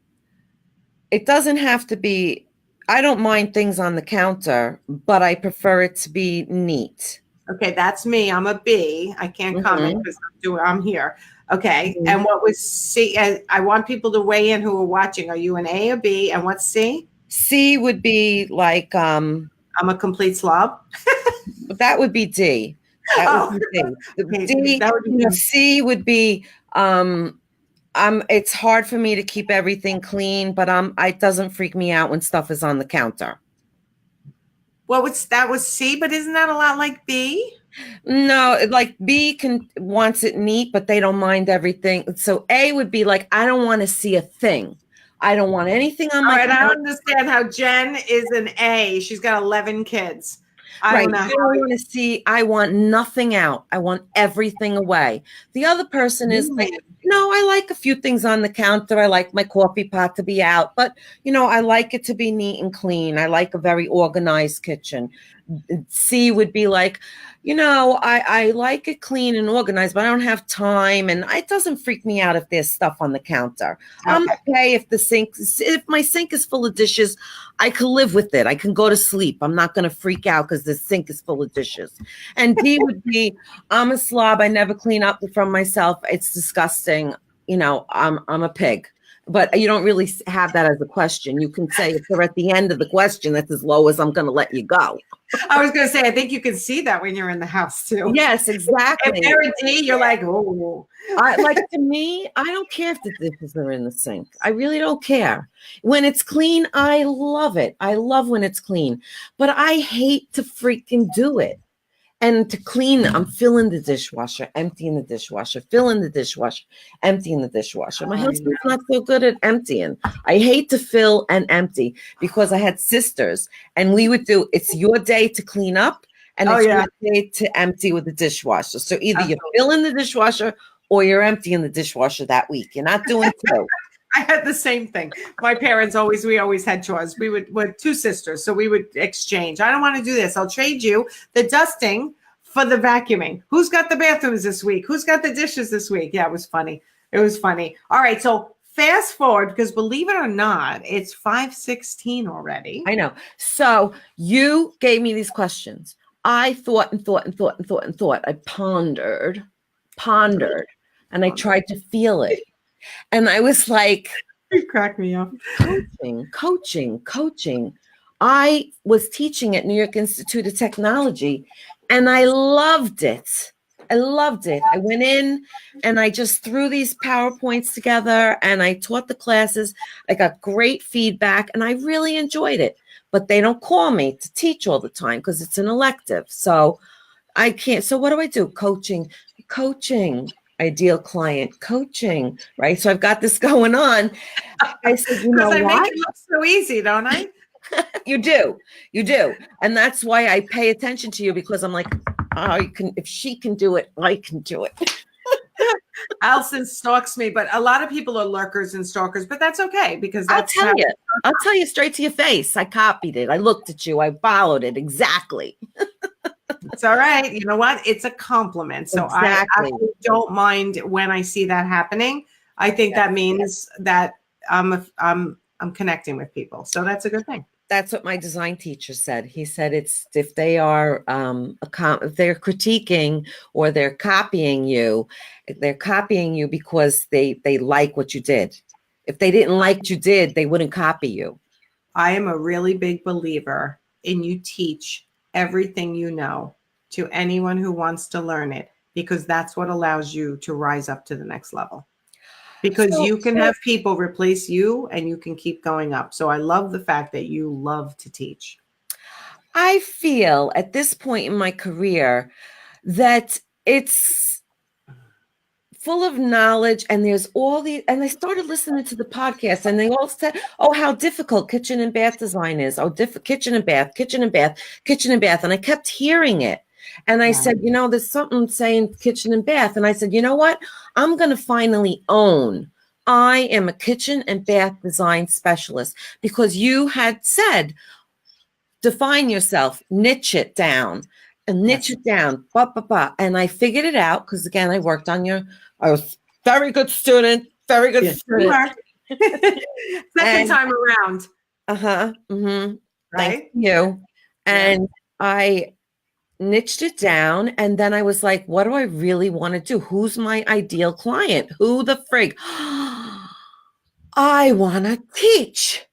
it doesn't have to be, I don't mind things on the counter, but I prefer it to be neat.
Okay, that's me. I'm a B. I can't comment because I'm here. Okay.
Mhm.
And what was C? I want people to weigh in who are watching. Are you an A or B? And what's C?
C would be like,
I'm a complete slob.
that would be D. That would
Oh,
be D. The
okay.
D,
That would be
C would be, it's hard for me to keep everything clean, but it doesn't freak me out when stuff is on the counter.
that was C, but isn't that a lot like B?
No, like B wants it neat, but they don't mind everything. So A would be like, I don't want to see a thing. I don't want anything on
All
my
right, I
counter.
don't understand how Jen is an A. She's got 11 kids. I
Right.
don't know
I
how.
don't want to see, I want nothing out. I want everything away. The other person is like,
Really?
no, I like a few things on the counter. I like my coffee pot to be out, but I like it to be neat and clean. I like a very organized kitchen. C would be like, I like it clean and organized, but I don't have time. And it doesn't freak me out if there's stuff on the counter. I'm
Okay.
okay if my sink is full of dishes, I can live with it. I can go to sleep. I'm not going to freak out because the sink is full of dishes. And D would be, I'm a slob. I never clean up from myself. It's disgusting. I'm a pig. But you don't really have that as a question. You can say if they're at the end of the question, that's as low as I'm going to let you go.
I was going to say, I think you can see that when you're in the house too.
Yes, exactly.
If they're a D, you're like, oh.
To me, I don't care if the dishes are in the sink. I really don't care. When it's clean, I love it. I love when it's clean. But I hate to freaking do it. And to clean, I'm filling the dishwasher, emptying the dishwasher, filling the dishwasher, emptying the dishwasher. My husband's not so good at emptying. I hate to fill and empty because I had sisters and we would do, it's your day to clean up and it's your day to empty with the dishwasher. So either you fill in the dishwasher or you're emptying the dishwasher that week. You're not doing two.
I had the same thing. My parents we always had chores. We're two sisters, so we would exchange. I don't want to do this. I'll trade you the dusting for the vacuuming. Who's got the bathrooms this week? Who's got the dishes this week? Yeah, it was funny. It was funny. All right, so fast forward, because believe it or not, it's 5:16 already.
I know. So you gave me these questions. I thought and thought and thought and thought and thought. I pondered, and I tried to feel it. And I was like,
you crack me up.
Coaching. I was teaching at New York Institute of Technology and I loved it. I went in and I just threw these PowerPoints together and I taught the classes. I got great feedback and I really enjoyed it. But they don't call me to teach all the time because it's an elective. So I can't. So what do I do? Coaching. Ideal client coaching, right? So I've got this going on. I said, you know what?
I make it look so easy, don't I?
You do. And that's why I pay attention to you because I'm like, if she can do it, I can do it.
Alison stalks me, but a lot of people are lurkers and stalkers, but that's okay because
I'll tell you straight to your face. I copied it. I looked at you. I followed it. Exactly.
It's all right. You know what? It's a compliment. So I actually don't mind when I see that happening. I think that means that I'm connecting with people. So that's a good thing.
That's what my design teacher said. He said it's if they are if they're critiquing or they're copying you because they like what you did. If they didn't like what you did, they wouldn't copy you.
I am a really big believer in you teach everything you know to anyone who wants to learn it, because that's what allows you to rise up to the next level. Because you can have people replace you and you can keep going up. So I love the fact that you love to teach.
I feel at this point in my career that it's full of knowledge and there's and I started listening to the podcast and they all said, oh, how difficult kitchen and bath design is. Oh, kitchen and bath. And I kept hearing it. And I said, there's something saying kitchen and bath. And I said, you know what? I'm going to finally own. I am a kitchen and bath design specialist because you had said, define yourself, niche it down. And niche it down. And I figured it out because, again, I was very good student, student.
Second time around.
Mm-hmm.
Right?
Thank you. And I niched it down. And then I was like, what do I really want to do? Who's my ideal client? Who the frig? I want to teach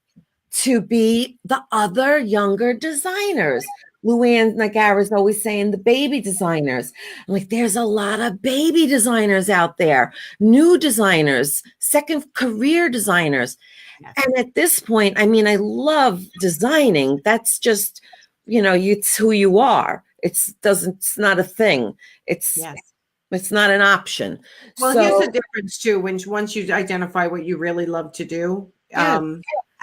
to be the other younger designers. Luann Nagara is always saying the baby designers. I'm like, there's a lot of baby designers out there, new designers, second career designers.
Yes.
And at this point, I mean, I love designing. That's just, it's who you are. It's not a thing.
Yes.
It's not an option.
Well,
So,
here's the difference too. Once you identify what you really love to do,
yeah.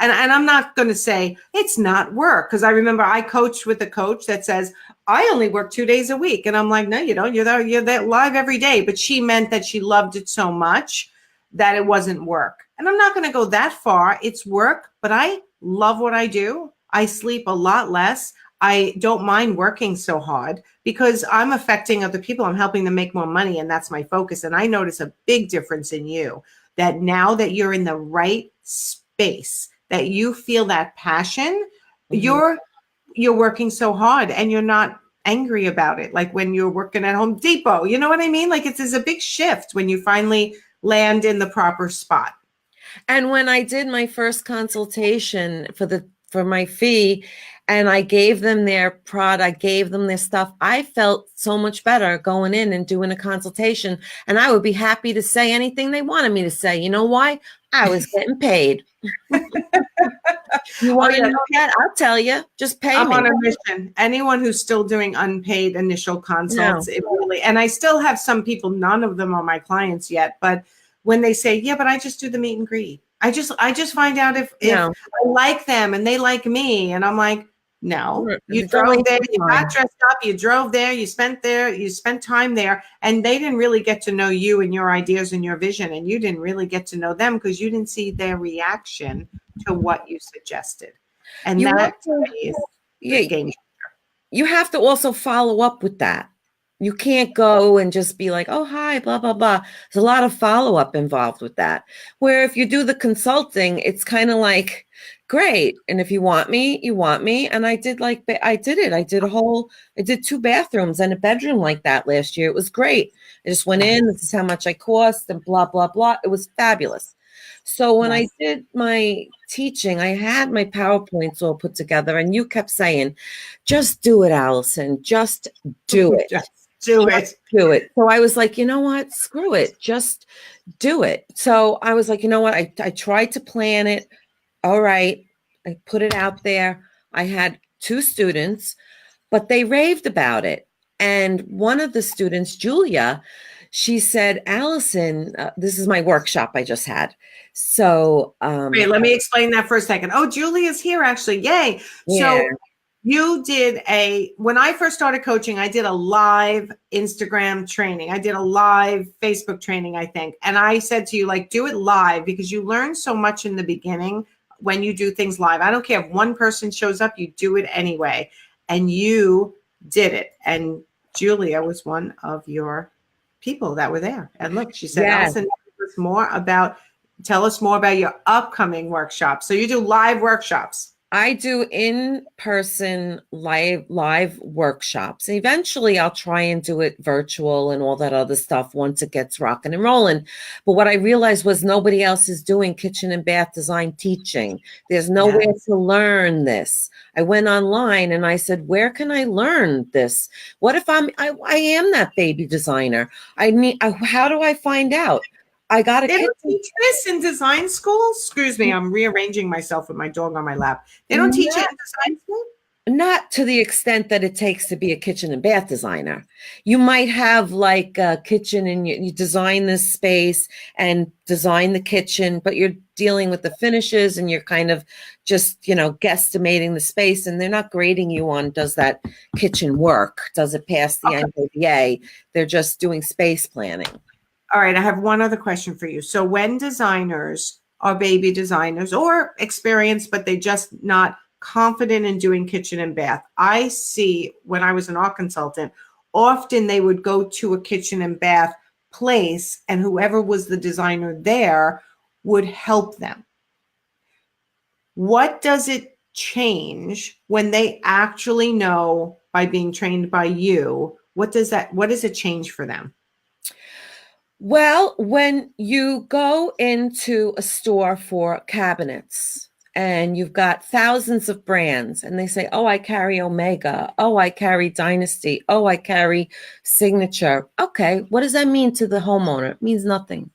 and I'm not going to say it's not work, because I remember I coached with a coach that says I only work 2 days a week, and I'm like, no, you don't. You're there live every day. But she meant that she loved it so much that it wasn't work. And I'm not going to go that far. It's work, but I love what I do. I sleep a lot less. I don't mind working so hard because I'm affecting other people. I'm helping them make more money, and that's my focus. And I notice a big difference in you, that now that you're in the right space, that you feel that passion, you're working so hard and you're not angry about it. Like when you're working at Home Depot, you know what I mean? Like it's a big shift when you finally land in the proper spot.
And when I did my first consultation for my fee, and I gave them their product, gave them their stuff, I felt so much better going in and doing a consultation. And I would be happy to say anything they wanted me to say. You know why? I was getting paid. You want to know that? I'll tell you. Just pay
I'm
me.
on a mission. Anyone who's still doing unpaid initial consults, it really, and I still have some people, none of them are my clients yet, but when they say, yeah, but I just do the meet and greet. I just find out if I like them and they like me. And I'm like, no, you drove there, you got dressed up, you drove there, you spent time there, and they didn't really get to know you and your ideas and your vision. And you didn't really get to know them because you didn't see their reaction to what you suggested. And that is the game changer.
You have to also follow up with that. You can't go and just be like, oh, hi, blah, blah, blah. There's a lot of follow-up involved with that. Where if you do the consulting, it's kind of like, great. And if you want me, you want me. And I did it. I did 2 bathrooms and a bedroom like that last year. It was great. I just went in, this is how much I cost and blah, blah, blah. It was fabulous. So when I did my teaching, I had my PowerPoints all put together, and you kept saying, just do it, Alison. Just do it.
Do it.
So I was like, you know what? Screw it. Just do it. So I was like, you know what? I tried to plan it. All right. I put it out there. I had 2 students, but they raved about it. And one of the students, Julia, she said, Alison, this is my workshop I just had. So
wait, let me explain that for a second. Oh, Julia's here actually. Yay.
Yeah.
So you did when I first started coaching, I did a live Instagram training. I did a live Facebook training, I think. And I said to you, like, do it live because you learn so much in the beginning when you do things live. I don't care if one person shows up, you do it anyway. And you did it. And Julia was one of your people that were there. And look, she said, Alison, tell us more about your upcoming workshops. So you do live workshops.
I do in-person live workshops. Eventually, I'll try and do it virtual and all that other stuff once it gets rocking and rolling. But what I realized was nobody else is doing kitchen and bath design teaching. There's nowhere to learn this. I went online and I said, where can I learn this? What if I am that baby designer? How do I find out? I got
They don't teach this in design school. Excuse me, I'm rearranging myself with my dog on my lap. They don't teach it in design school?
Not to the extent that it takes to be a kitchen and bath designer. You might have like a kitchen and you design this space and design the kitchen, but you're dealing with the finishes and you're kind of just, guesstimating the space, and they're not grading you on does that kitchen work? Does it pass the NJDA? They're just doing space planning.
All right, I have one other question for you. So when designers are baby designers or experienced, but they just not confident in doing kitchen and bath, I see when I was an art consultant, often they would go to a kitchen and bath place and whoever was the designer there would help them. What does it change when they actually know by being trained by you, what does it change for them?
Well, when you go into a store for cabinets and you've got thousands of brands and they say, oh, I carry Omega. Oh, I carry Dynasty. Oh, I carry Signature. Okay, what does that mean to the homeowner? It means nothing,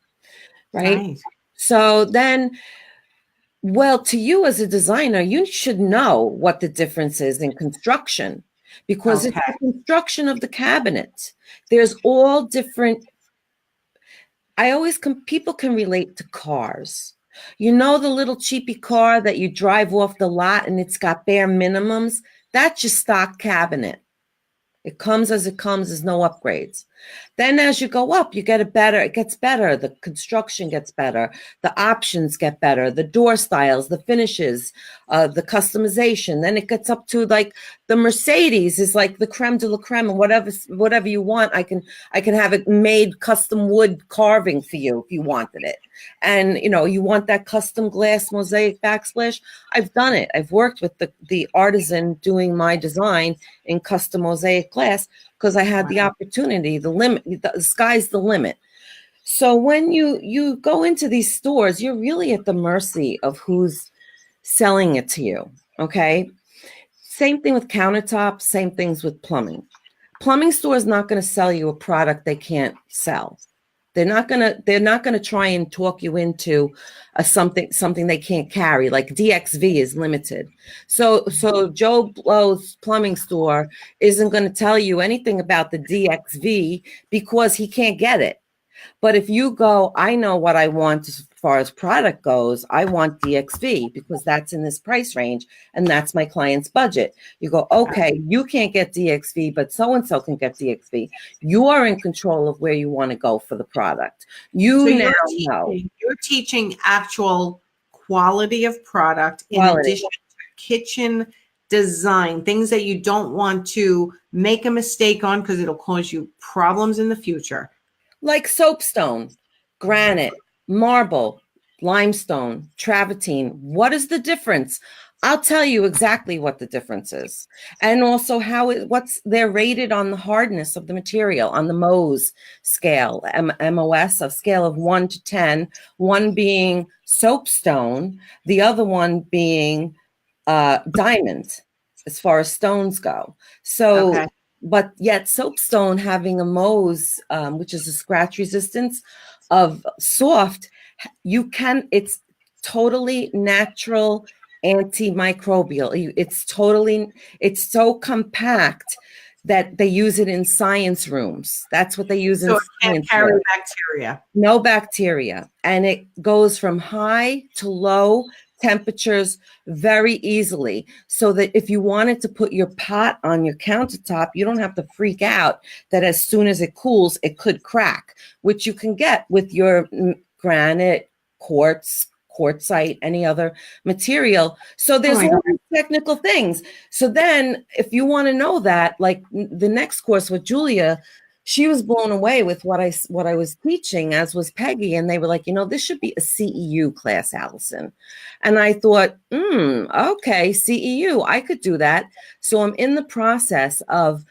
right?
Right.
So then, well, to you as a designer, you should know what the difference is in construction because it's
Okay.
the construction of the cabinet. There's all different. People can relate to cars. You know, the little cheapy car that you drive off the lot and it's got bare minimums? That's your stock cabinet. It comes as it comes, there's no upgrades. Then as you go up, it gets better. The construction gets better. The options get better. The door styles, the finishes, the customization. Then it gets up to like the Mercedes is like the creme de la creme, and whatever you want, I can have it made custom wood carving for you if you wanted it. And you want that custom glass mosaic backsplash. I've done it. I've worked with the artisan doing my design in custom mosaic glass because I had the opportunity. The sky's the limit. So when you go into these stores, you're really at the mercy of who's selling it to you. Okay. Same thing with countertops, same things with plumbing. Plumbing store is not going to sell you a product they can't sell. They're not gonna try and talk you into something they can't carry. Like DXV is limited. So Joe Blow's plumbing store isn't going to tell you anything about the DXV because he can't get it. But if you go, I know what I want as far as product goes. I want DXV because that's in this price range and that's my client's budget. You go, okay, you can't get DXV, but so-and-so can get DXV. You are in control of where you want to go for the product. You're
teaching actual quality of product in addition to kitchen design, things that you don't want to make a mistake on because it'll cause you problems in the future.
Like soapstone, granite, marble, limestone, travertine. What is the difference? I'll tell you exactly what the difference is. And also they're rated on the hardness of the material, on the Mohs scale, MOS, a scale of 1 to 10, one being soapstone, the other one being diamond, as far as stones go. So but yet soapstone having a Mohs, which is a scratch resistance of soft, it's totally natural, antimicrobial. It's so compact that they use it in science rooms. That's what they use in science.
So it can't carry bacteria.
No bacteria. And it goes from high to low temperatures very easily, so that if you wanted to put your pot on your countertop, you don't have to freak out that as soon as it cools, it could crack, which you can get with your granite, quartzite, any other material. So there's all these technical things. So then if you want to know that, like the next course with Julia, she was blown away with what I was teaching, as was Peggy. And they were like, this should be a CEU class, Alison. And I thought, okay, CEU, I could do that. So I'm in the process of,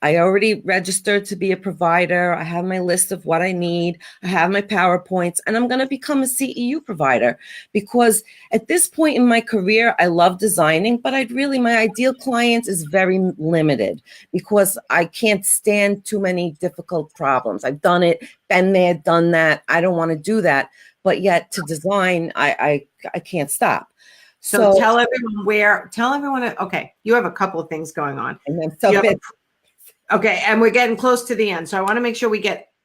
I already registered to be a provider. I have my list of what I need. I have my PowerPoints, and I'm going to become a CEU provider because at this point in my career, I love designing, but my ideal client is very limited because I can't stand too many difficult problems. I've done it, been there, done that. I don't want to do that. But yet to design, I can't stop.
So tell everyone, okay, you have a couple of things going on.
And
okay, and we're getting close to the end. So I want to make sure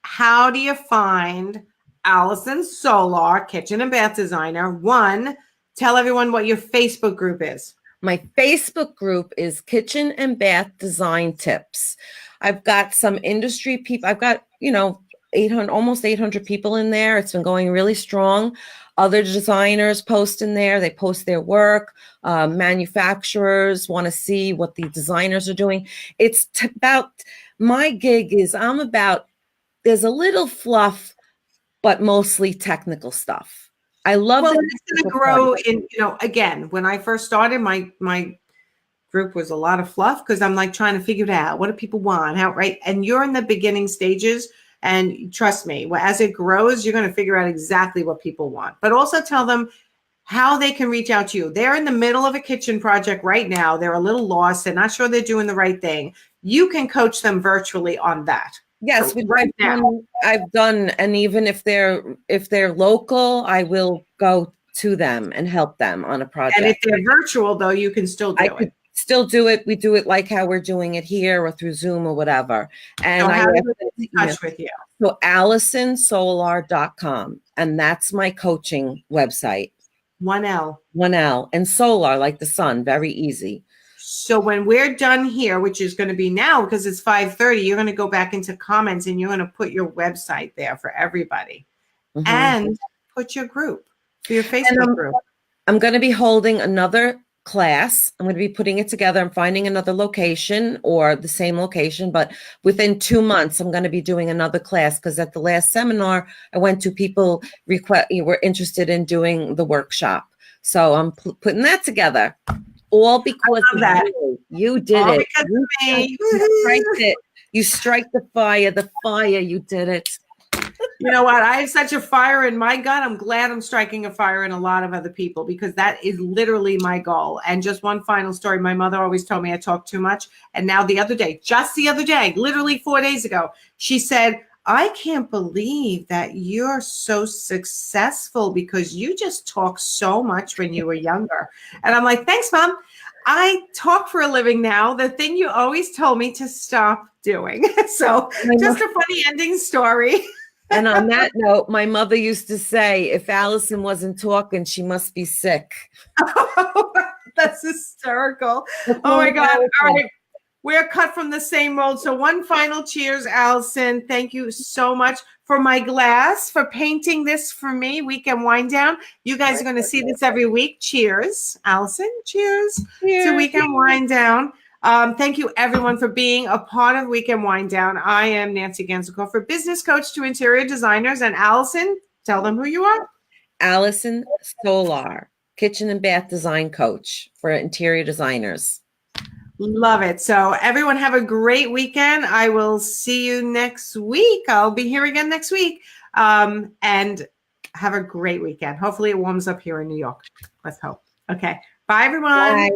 how do you find Alison Solara, kitchen and bath designer? One, tell everyone what your Facebook group is.
My Facebook group is Kitchen and Bath Design Tips. I've got some industry people. I've got, almost 800 people in there. It's been going really strong. Other designers post in there. They post their work. Manufacturers want to see what the designers are doing. It's about, my gig is, there's a little fluff, but mostly technical stuff. I love
it's going to grow in, again, when I first started, my group was a lot of fluff because I'm like trying to figure it out. What do people want? How, right? And you're in the beginning stages. And trust me, as it grows, you're going to figure out exactly what people want. But also tell them how they can reach out to you. They're in the middle of a kitchen project right now. They're a little lost. They're not sure they're doing the right thing. You can coach them virtually on that.
Yes,
right now.
I've done, and even if they're local, I will go to them and help them on a project.
And if they're virtual, though, you can still do it.
Still do it. We do it like how we're doing it here or through Zoom or whatever. And
so how do we get in touch with you?
So AlisonSolar.com, and that's my coaching website.
1L.
1L. And solar, like the sun, very easy.
So when we're done here, which is going to be now because it's 5:30, you're going to go back into comments and you're going to put your website there for everybody. Mm-hmm. And put your group, for your Facebook group.
I'm going to be holding another class. I'm going to be putting it together. I'm finding another location or the same location, but within 2 months, I'm going to be doing another class because at the last seminar I went to, people were interested in doing the workshop. So I'm putting that together. All because of that. You did all it.
Because of me.
You strike the fire. The fire. You did it.
You know what? I have such a fire in my gut. I'm glad I'm striking a fire in a lot of other people because that is literally my goal. And just one final story. My mother always told me I talk too much. And now just the other day, literally 4 days ago, she said, I can't believe that you're so successful because you just talk so much when you were younger. And I'm like, thanks, Mom. I talk for a living now. The thing you always told me to stop doing. So just a funny ending story.
And on that note, my mother used to say, if Alison wasn't talking, she must be sick.
Oh, that's hysterical. Oh, my God. All right. We're cut from the same mold. So one final cheers, Alison. Thank you so much for my glass, for painting this for me, Weekend Wind Down. You guys are going to see this every week. Cheers, Alison. Cheers to Weekend Wind Down. Thank you, everyone, for being a part of Weekend Wind Down. I am Nancy Gensicofer, business coach to interior designers. And Alison, tell them who you are.
Alison Solar, kitchen and bath design coach for interior designers.
Love it. So everyone have a great weekend. I will see you next week. I'll be here again next week. And have a great weekend. Hopefully it warms up here in New York. Let's hope. Okay. Bye, everyone.
Bye.